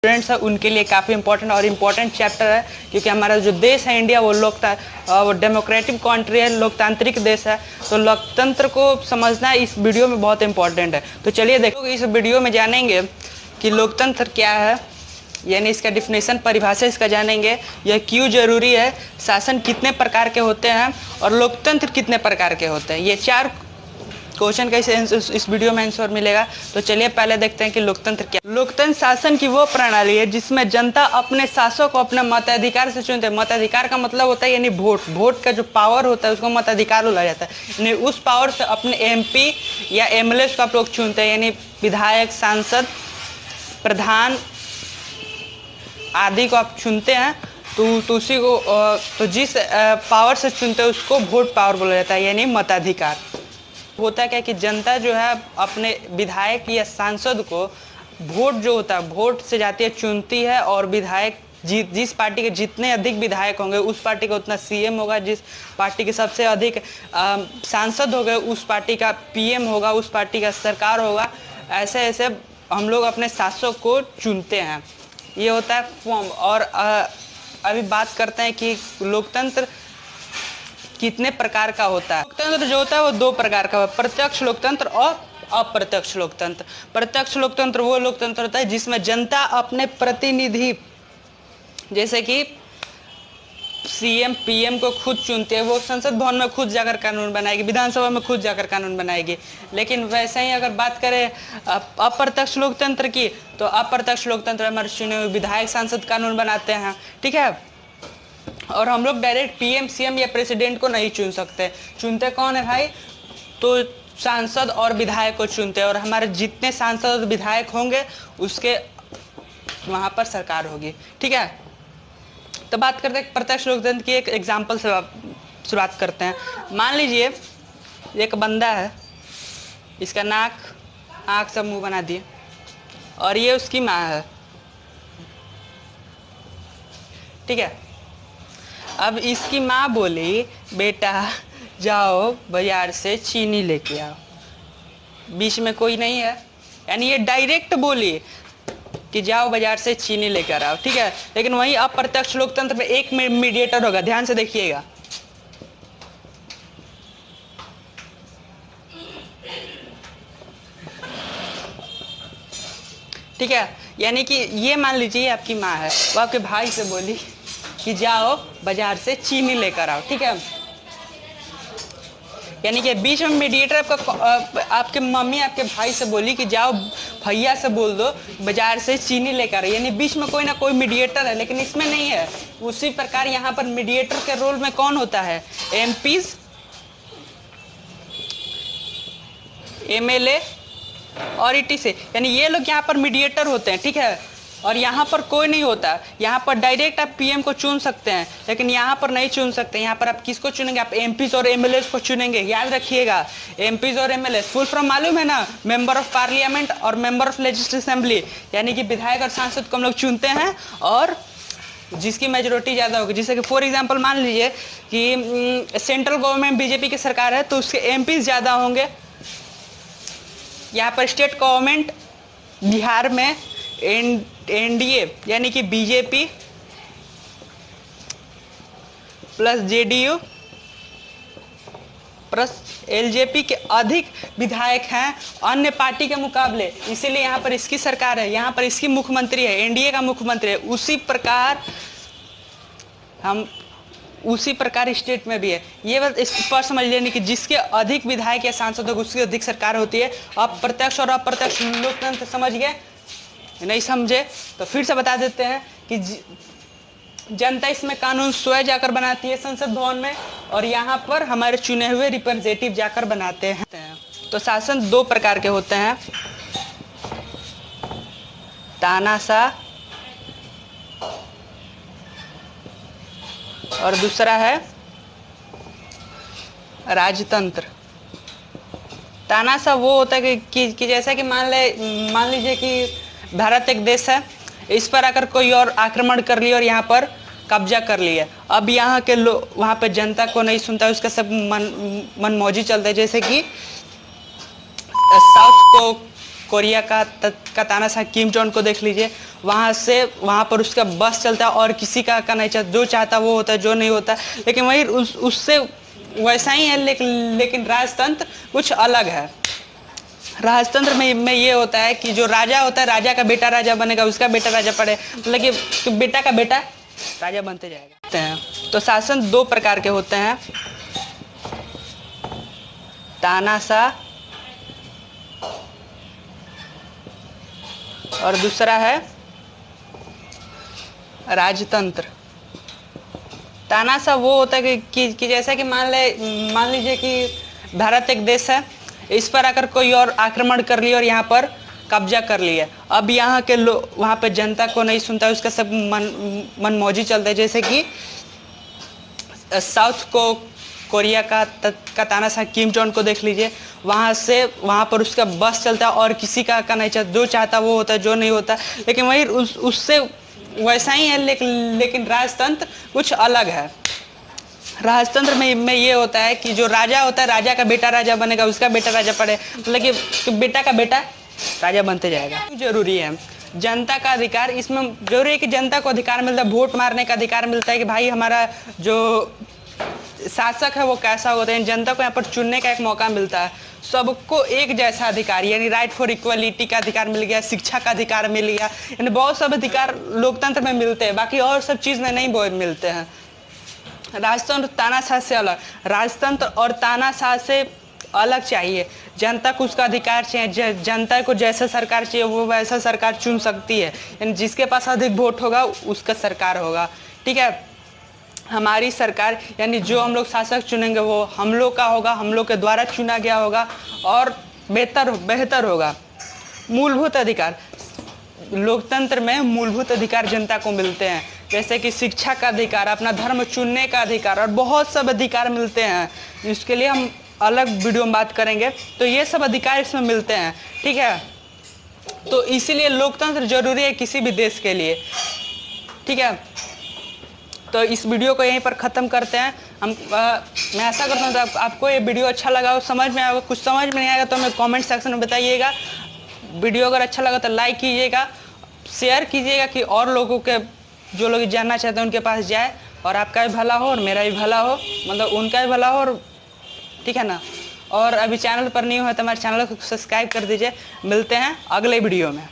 Students है उनके लिए काफ़ी इम्पोर्टेंट चैप्टर है, क्योंकि हमारा जो देश है इंडिया वो डेमोक्रेटिक कंट्री है, लोकतांत्रिक देश है। तो लोकतंत्र को समझना इस वीडियो में बहुत इंपॉर्टेंट है। तो चलिए देखो, इस वीडियो में जानेंगे कि लोकतंत्र क्या है, यानी इसका डिफिनेशन, परिभाषा इसका जानेंगे, यह क्यों जरूरी है, शासन कितने प्रकार के होते हैं और लोकतंत्र कितने प्रकार के होते हैं। ये 4 क्वेश्चन का इस वीडियो में आंसर मिलेगा। तो चलिए पहले देखते हैं कि लोकतंत्र क्या। लोकतंत्र शासन की वो प्रणाली है जिसमें जनता अपने शासक को अपने मताधिकार से चुनते हैं। मताधिकार का मतलब होता है यानी वोट का जो पावर होता है उसको मताधिकार बोला जाता है। यानी उस पावर से अपने एमपी या एमएलए को आप लोग चुनते हैं, यानी विधायक, सांसद, प्रधान आदि को आप चुनते हैं। तो उसी को तो जिस पावर से चुनते हैं उसको वोट पावर बोला जाता है, यानी मताधिकार। होता है क्या कि जनता जो है अपने विधायक या सांसद को वोट जो होता है वोट से जाती है, चुनती है, और विधायक जिस पार्टी के जितने अधिक विधायक होंगे उस पार्टी का उतना सीएम होगा, जिस पार्टी के सबसे अधिक सांसद हो गए उस पार्टी का पीएम होगा, उस पार्टी का सरकार होगा। ऐसे ऐसे हम लोग अपने शासक को चुनते हैं। ये होता है फॉर्म। और अभी बात करते हैं कि लोकतंत्र कितने प्रकार का होता है। लोकतंत्र जो होता है वो 2 प्रकार का है, प्रत्यक्ष लोकतंत्र और अप्रत्यक्ष लोकतंत्र। प्रत्यक्ष लोकतंत्र वो लोकतंत्र होता है जिसमें जनता अपने प्रतिनिधि, जैसे कि सीएम पीएम को खुद चुनते हैं, वो संसद भवन में खुद जाकर कानून बनाएगी, विधानसभा में खुद जाकर कानून बनाएगी। लेकिन वैसे ही अगर बात करें अप्रत्यक्ष लोकतंत्र की, तो अप्रत्यक्ष लोकतंत्र हमारे चुने हुए विधायक सांसद कानून बनाते हैं, ठीक है। और हम लोग डायरेक्ट पीएम सीएम या प्रेसिडेंट को नहीं चुन सकते। चुनते कौन है भाई? तो सांसद और विधायक को चुनते हैं, और हमारे जितने सांसद और विधायक होंगे उसके वहाँ पर सरकार होगी, ठीक है। तो बात करते हैं प्रत्यक्ष लोकतंत्र की। एक एग्जाम्पल से शुरुआत करते हैं। मान लीजिए एक बंदा है, इसका नाक, आँख सब मुँह बना दिए, और ये उसकी माँ है, ठीक है। अब इसकी माँ बोली, बेटा जाओ बाजार से चीनी लेके आओ। बीच में कोई नहीं है, यानी ये डायरेक्ट बोली कि जाओ बाजार से चीनी लेकर आओ, ठीक है। लेकिन वहीं अप्रत्यक्ष लोकतंत्र में एक मीडिएटर होगा, ध्यान से देखिएगा। ठीक है, यानी कि ये मान लीजिए आपकी माँ है, वो आपके भाई से बोली कि जाओ बाजार से चीनी लेकर आओ, ठीक है। यानी कि बीच में मीडिएटर आपके मम्मी आपके भाई से बोली कि जाओ भैया से बोल दो बाजार से चीनी लेकर आओ, यानी बीच में कोई ना कोई मीडिएटर है, लेकिन इसमें नहीं है। उसी प्रकार यहाँ पर मीडिएटर के रोल में कौन होता है? एमपीज, एमएलए और ईटीसी, यानी ये लोग यहाँ पर मीडिएटर होते हैं, ठीक है। और यहाँ पर कोई नहीं होता। यहाँ पर डायरेक्ट आप पीएम को चुन सकते हैं, लेकिन यहाँ पर नहीं चुन सकते। यहाँ पर आप किसको चुनेंगे? आप एमपीज और एमएलए को चुनेंगे। याद रखिएगा, एमपीज और एमएलए फुल फॉर्म मालूम है ना? मेंबर ऑफ पार्लियामेंट और मेंबर ऑफ लेजिस्लेटिव असेंबली, यानी कि विधायक और सांसद को हम लोग चुनते हैं, और जिसकी मेजोरिटी ज़्यादा होगी। जैसे कि फॉर एग्जाम्पल मान लीजिए कि सेंट्रल गवर्नमेंट बीजेपी की सरकार है, तो उसके एमपीज ज़्यादा होंगे। यहाँ पर स्टेट गवर्नमेंट बिहार में एनडीए यानी कि BJP plus JDU plus LJP के अधिक विधायक हैं अन्य पार्टी के मुकाबले, इसीलिए यहाँ पर इसकी सरकार है, यहाँ पर इसकी मुख्यमंत्री है, एनडीए का मुख्यमंत्री है। उसी प्रकार स्टेट में भी है। ये बात इस पर समझ लेनी कि जिसके अधिक विधायक या सांसद होगा उसकी अधिक सरकार होती है। अब प्रत्यक्ष और अप्रत्यक्ष लोकतंत्र समझ गए? नहीं समझे तो फिर से बता देते हैं कि जनता इसमें कानून स्वयं जाकर बनाती है संसद भवन में, और यहाँ पर हमारे चुने हुए रिप्रेजेंटेटिव जाकर बनाते हैं। तो शासन 2 प्रकार के होते हैं, तानाशाह और दूसरा है राजतंत्र। तानाशाह वो होता है कि जैसा कि मान लीजिए कि भारत एक देश है, इस पर आकर कोई और आक्रमण कर लिया और यहाँ पर कब्जा कर लिया। अब यहाँ के लोग वहाँ पे जनता को नहीं सुनता है, उसका सब मनमौजी चलता है। जैसे कि साउथ कोरिया का तानाशाह किम जोंग को देख लीजिए। वहाँ पर उसका बस चलता है और किसी का नहीं चलता, जो चाहता वो होता है, जो नहीं होता। लेकिन वही उससे वैसा ही है, लेकिन राजतंत्र कुछ अलग है। राजतंत्र में ये होता है कि जो राजा होता है, राजा का बेटा राजा बनेगा, उसका बेटा राजा पड़े, मतलब कि बेटा का बेटा राजा बनते जाएगा। तो शासन दो प्रकार के होते हैं, तानाशाह और दूसरा है राजतंत्र। तानाशाह वो होता है कि जैसा कि मान लीजिए कि भारत एक देश है, इस पर आकर कोई और आक्रमण कर लिया और यहाँ पर कब्जा कर लिया। अब यहाँ के लोग वहाँ पे जनता को नहीं सुनता, उसका सब मनमौजी चलता है। जैसे कि साउथ को कोरिया का तानाशाह किम जोंग को देख लीजिए। वहाँ पर उसका बस चलता है और किसी का नहीं चलता, जो चाहता वो होता है, जो नहीं होता। लेकिन वही उससे वैसा ही है, लेकिन राजतंत्र कुछ अलग है। राजतंत्र में ये होता है कि जो राजा होता है, राजा का बेटा राजा बनेगा, उसका बेटा राजा पड़े, मतलब कि बेटा का बेटा राजा बनते जाएगा। जरूरी है जनता का अधिकार, इसमें जरूरी है कि जनता को अधिकार मिलता है, वोट मारने का अधिकार मिलता है कि भाई हमारा जो शासक है वो कैसा होता है। जनता को यहाँ पर चुनने का एक मौका मिलता है। सबको एक जैसा अधिकार, यानी राइट फॉर इक्वलिटी का अधिकार मिल गया, शिक्षा का अधिकार मिल गया, यानी बहुत सब अधिकार लोकतंत्र में मिलते हैं, बाकी और सब चीज़ में नहीं मिलते हैं। राजतंत्र तानाशाह से अलग, राजतंत्र और तानाशाह से अलग चाहिए। जनता को उसका अधिकार चाहिए, जनता को जैसा सरकार चाहिए वो वैसा सरकार चुन सकती है, यानी जिसके पास अधिक वोट होगा उसका सरकार होगा। ठीक है, हमारी सरकार यानी जो हम लोग शासक चुनेंगे वो हम लोग का होगा, हम लोग के द्वारा चुना गया होगा और बेहतर होगा। मूलभूत अधिकार, लोकतंत्र में मूलभूत अधिकार जनता को मिलते हैं, जैसे कि शिक्षा का अधिकार, अपना धर्म चुनने का अधिकार और बहुत सब अधिकार मिलते हैं, जिसके लिए हम अलग वीडियो में बात करेंगे। तो ये सब अधिकार इसमें मिलते हैं। ठीक है, तो इसीलिए लोकतंत्र जरूरी है किसी भी देश के लिए। ठीक है, तो इस वीडियो को यहीं पर ख़त्म करते हैं। मैं ऐसा करता हूँ तो आपको ये वीडियो अच्छा लगा हो, समझ में आएगा, कुछ समझ में नहीं आएगा तो हमें कमेंट सेक्शन में बताइएगा। वीडियो अगर अच्छा लगा तो लाइक कीजिएगा, शेयर कीजिएगा कि और लोगों के जो लोग जानना चाहते हैं उनके पास जाए, और आपका भी भला हो और मेरा भी भला हो, मतलब उनका भी भला हो। और ठीक है ना, और अभी चैनल पर नहीं हो तो हमारे चैनल को सब्सक्राइब कर दीजिए। मिलते हैं अगले वीडियो में।